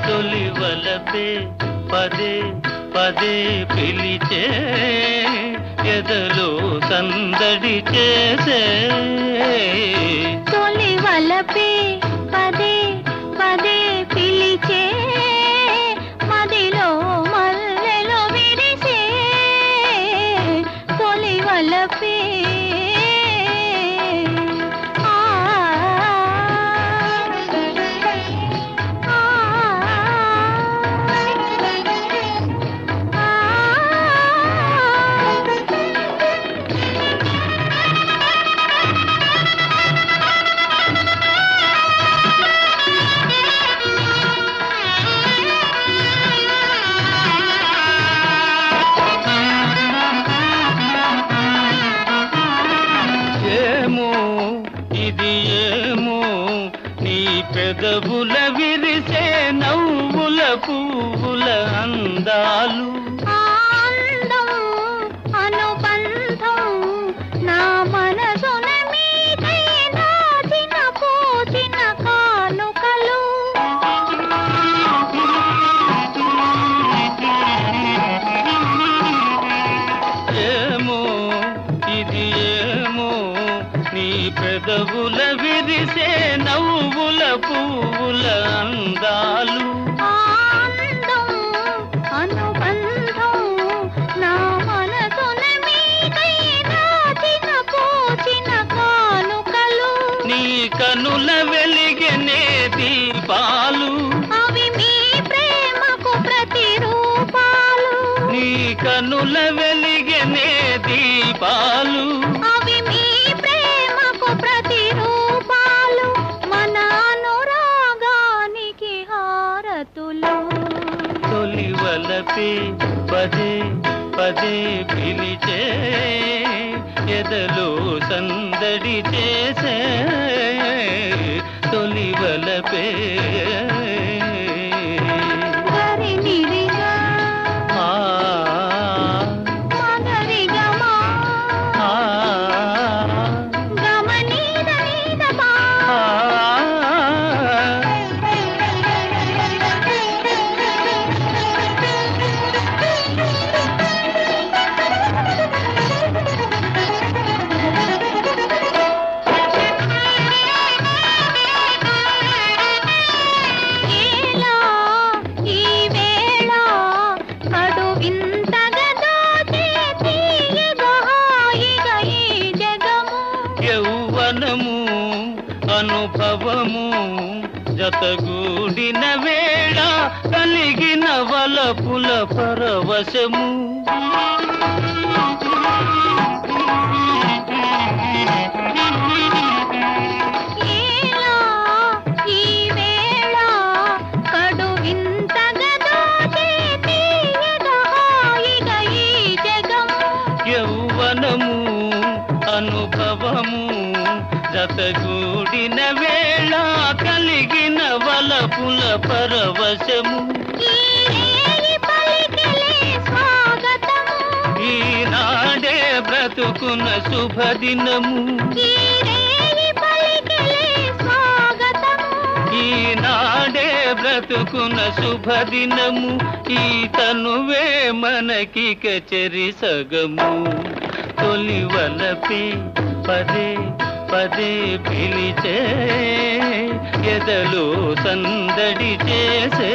తొలివలపే పదే పదే పిలిచే ఎదలో సందడి చేసే తొలివలపే పదే పదే పిలిచే మదిలో మల్లెలు విరిసే తొలివలపే పెదవుల విరిసే నవ్వుల పువ్వుల అందాలు ఆనందం అనుబంధం నా మనసున మీదై దాచిన పూచిన కానుకలు ఏమో ఇది ఏమో నీ పెదవుల విరిసే నవ్వుల పువ్వుల అందాలు ఆనందం అనుబంధం నా మనసున మీదై దాచిన పూచిన కానుకలు నీ కనుల వెలిగనే దీపాలు అవి మీ ప్రేమకు ప్రతిరూపాలు నీ కనుల వెలిగనే దీపాలు అవి మీ ప్రేమకు ప్రతిరూపాలు మన అనురాగానికి హారతులు తొలివలపే పదే పదే పిలిచే ఎదలో సందడి చేసే తొలివలపే గరినిరిగా ఆ మగరిగమా ఆ గమనీద నీదమా ఆ ఏలా ఈ వేళ కడు వింతగా దోచే తీయగా హాయిగా ఈ జగము యౌవనము అనుభవము జతగూడిన వేళ కలిగిన వలపుల పరవశము ఏలా ఈ వేళ కడు వింతగా దోచే తీయగా హాయిగా ఈ జగము యౌవనము అనుభవము జతగూడిన వేళ కలిగిన వలపుల పరవశము ఈ రేయి పలికెలే స్వాగతము ఈనాడే బ్రతుకున్న శుభదినము ఈ రేయి పలికెలే స్వాగతము ఈనాడే బ్రతుకున్న శుభదినము ఈ తనువే మనకిక చెరి సగము తొలివలపే పదే పదే పిలిచే ఎదలో సందడి చేసే